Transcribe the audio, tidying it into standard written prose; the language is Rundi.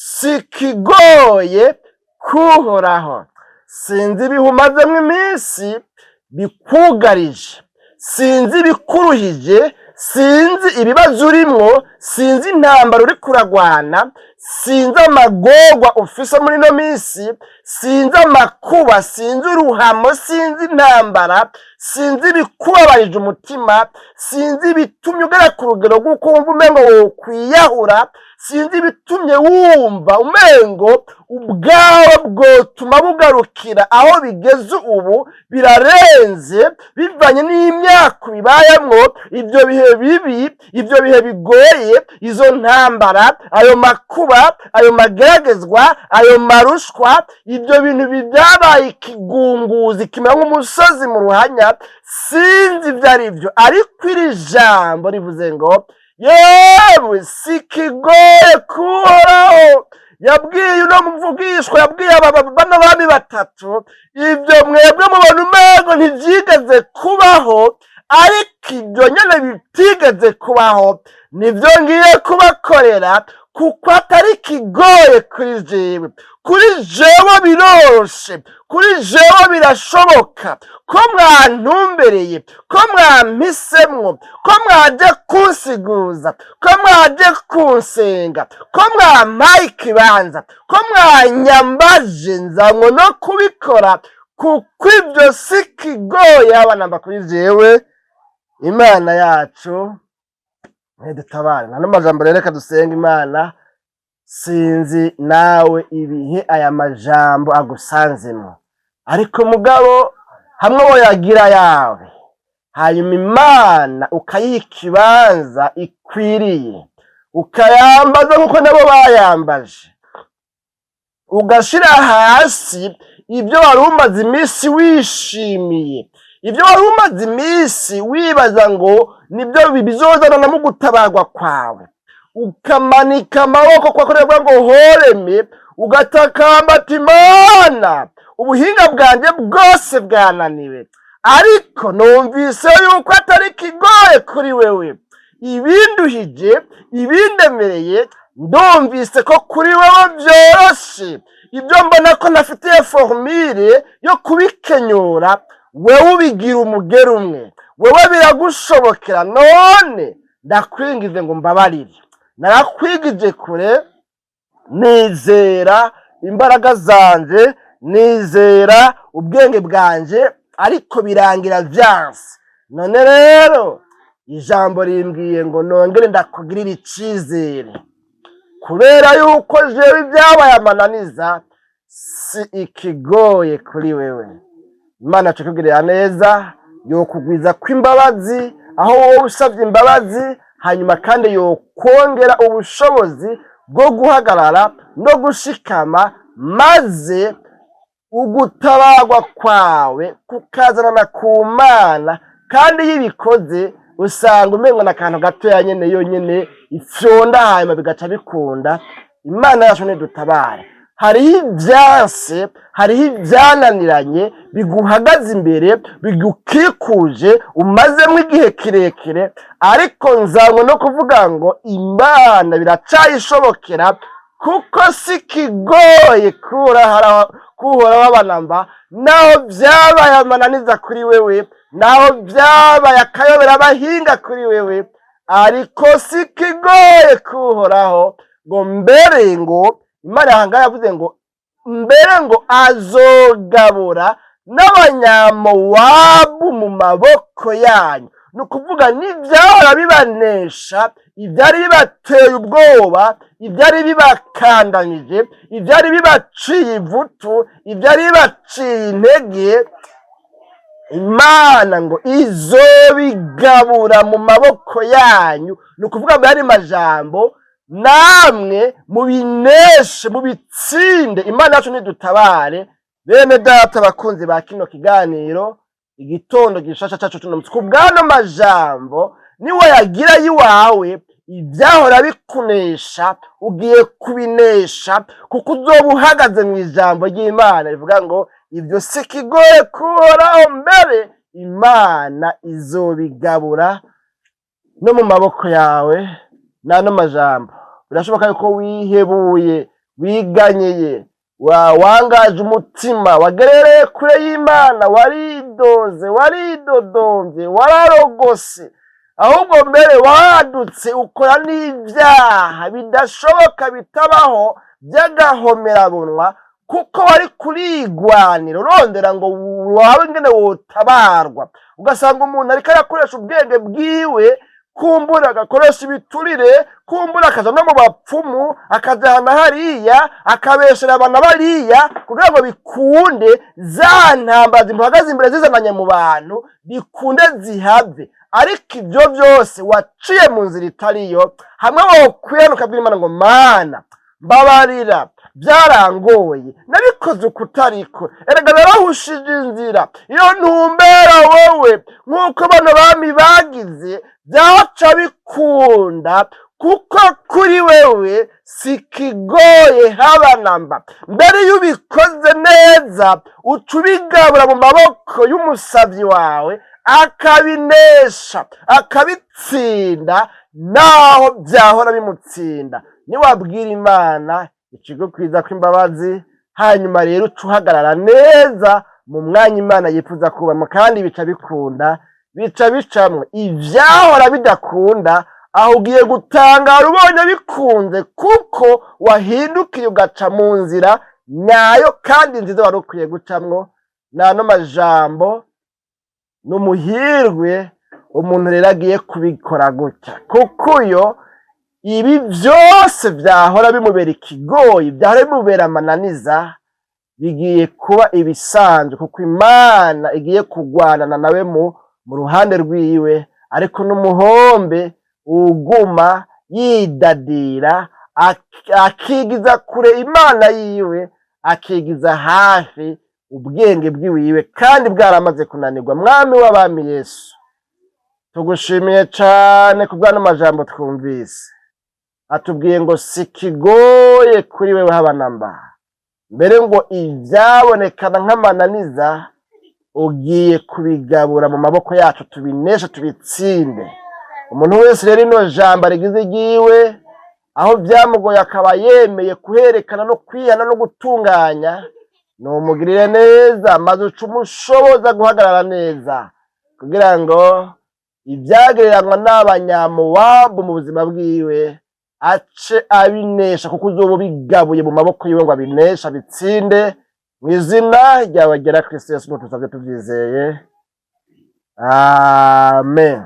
si kigoye kuhoraho. Sinzi ibihumazemo iminsi bikugarije, sinzi ibikuruhije, sinzi ibibazo urimwo, sinzi intambara uri kuragwana, sinzi amagorwa ufise muri ino minsi, sinzi amakuba, sinzi uruhamo, sinzi intambara, sinzi ibikubabarije umutima, sinzi ibitumye ugera ku rugero rw'uko wumva umengo wokwiyahura, sinzi ibitumye wumva umengo ubwawe bwotuma bugarukira aho bigeze ubu birarenze, bivanye n'imyaka bibayemwo, ibyo bihe bibi, ibyo bihe bigoye, izo ntambara, ayo makuba, ayo mageragezwa, ayo marushwa, ibyo bintu byabaye ikigunguzi kimera nk'umusozi mu ruhanya, sinzi ibyo ari byo, ariko iri jambo rivuze ngo yewe si kigoye kuhoraho. Yabwiye uno muvugishwa, yabwiye bano bami batatu, ibyo mwebwe mubona umengo ntibyigeze kubaho, ariko ibyo nyene bitigeze kubaho nibyo ngiye kubakorera, kuko atari kigoye kuri jewe. Kuri jewe biroroshe, kuri jewe birashoboka ko mwantumbereye, ko mwampisemwo, ko mwaje kunsiguza, ko mwaje kunsenga, ko mwampaye ikibanza, ko mwanyambaje nzanywe no kubikora, kuko ibyo si kigoye abanamba kuri jewe. Imana yacu ntidutabare. Nano majambo rero reka dusenga Imana. Sinzi nawe ibihe aya majambo agusanzemo, ariko mugabo hamwe woyagira yawe, hanyuma Imana ukayiha ikibanza ikwiriye, ukayambaza nkuko nabo bayambaje, ugashira hasi ibyo wari umaze iminsi wishimiye, ibyo wari umaze iminsi wibaza ngo nibyo bizozana na mu gutabarwa kwawe, ukamanika amaboko kwa kureba ngo horeme, ugatakamba ati Imana, ubuhinga bwanjye bwose bwananiwe, ariko numvise yuko atari kigoye kuri wewe. Ibinduhije, ibindemereye, ndumvise ko kuri wewe byoroshe. Ibyo mbona ko nafitiye formule yo kubikenyura, wewe ubigira umugero umwe, wewe biragushobokera. None ndakwingize ngo mbabarire, narakwigije kure, nizera imbaraga zanje, nizera ubwenge bwanje, ariko birangira vyanse. None rero ijambo rimbwiye ngo nongere ndakugirira icizere, kubera yuko jewe ibyabaye amananiza si ikigoye kuri wewe. Imana tukugirira neza, yokugwiza kw'imbabazi aho wowe usavye imbabazi, hanyuma kandi yokongera ubushobozi bwo guhagarara no gushikama, maze ugutabarwa kwawe kukazanana ku Mana. Kandi iyo ibikoze usanga umengo n'akantu gatoya nyene yonyene ifyonda, hanyuma bigaca bikunda. Imana yacu nidutabare. Hariho ibyanse, hariho ibyananiranye biguhagaze imbere, bigukikuje, umazemo igihe kirekire, ariko nzanywe no kuvuga ngo Imana biracayishobokera, kuko si kigoye kuhoraho abanamba, naho byabaye amananiza kuri wewe, naho byabaye akayobera abahinga kuri wewe, ariko si kigoye kuhoraho. Ngo mbere ngo Imana yahanga yavuze ngo mbere ngo azogabura n'abanyamowabu mu maboko yanyu. Nukuvuga n'ivyahora bibanesha, ivyari bibateye ubwoba, ivyari bibakandanyije, ivyari bibaciye ivutu, ivyari bibaciye intege, Imana ngo izobigabura mu maboko yanyu. Nukuvuga byari majambo, namwe mubineshe, mubitsinde. Imana yacu nidutabare. Bene data bakunzi ba kino kiganiro, igitondo gishasha cacu tunomutse kubwano majambo, niwe yagira yiwawe, ibyahora bikunesha ugiye kubinesha, kuko uzoba uhagaze mu ijambo ry'Imana rivuga ngo ibyo si kigoye kuhoraho, mbere Imana izobigabura no mu maboko yawe. Nano majambo birashoboka yuko wihebuye wiganyeye, wangaje umutima, wagerereye kure y'Imana, waridoze, waridodomvye, wararogose, ahubwo mbere wadutse ukora n'ivyaha bidashoboka bitabaho by'agahomerabunwa, kuko wari kurigwanira urondera ngo wawe ingene wotabarwa. Ugasanga umuntu ariko arakoresha ubwenge bwiwe, kumbura agakoresha ibiturire, kumbura akaja no mu bapfumu, akaja hana hariya, akabeshera abana bariya kugira ngo bikunde za ntambara zimuhagaze imbere zizananye mu bantu bikunde zihave. Ariko ibyo byose waciye mu nzira itariyo, hamwe wokwiye ukabwira Imana ngo Mana mbabarira, byarangoye, nabikoze ukutariko, erega narahushije inzira, iyo ntumbera wowe nk'uko bano bami bagize byaca bikunda, kuko kuri wewe sikigoye haba namba. Mbere iyo ubikoze neza uca ubigabura mu maboko y'umusavyi wawe, akabinesha, akabitsinda, naho byahora bimutsinda. Niwabwira Imana ikigukwiza kw'imbabazi, hanyuma rero uca uhagarara neza mu mwanya Imana yifuza kubamo, kandi bica bikunda, bica bicamwo ivyahora bidakunda, aho ugiye gutangara ubonye bikunze, kuko wahindukiye ugaca mu nzira nyayo kandi nziza wari ukwiye gucamwo. N'ano majambo n'umuhirwe umuntu rero agiye kubikora gutya, kuko uyo ibi byose byahora bimubera ikigoyi, byahora bimubera amananiza, bigiye kuba ibisanzwe, kuko Imana igiye kugwanana nawe mu ruhande rwiwe. Ariko n'umuhombe uguma yidadira, akigiza kure Imana yiwe, akigiza hafi ubwenge bwiwiwe, kandi bwaramaze kunanirwa. Mwami w'abami Yesu, tugushimiye cane kubw'ano majambo twumvise, atubwiye ngo sikigoye kuri wewe haba namba. Mbere ngo ivyabonekana nk'amananiza ugiye kubigabura mu maboko yacu, tubineshe, tubitsinde. Umuntu wese rero ino jambo rigize ryiwe, aho byamugoye akaba yemeye kuherekana no kwihana no gutunganya, numugirire neza, maze uca umushoboza guhagarara neza, kugira ngo ibyagereranywa n'abanyamuwabu mu buzima bwiwe ace abinesha, kuko uzoba ubigabuye mu maboko yiwe ngo abinesha, abitsinde. Mu izina ryawe ryera Kristo Yesu tusavye tuvyizeye, amen.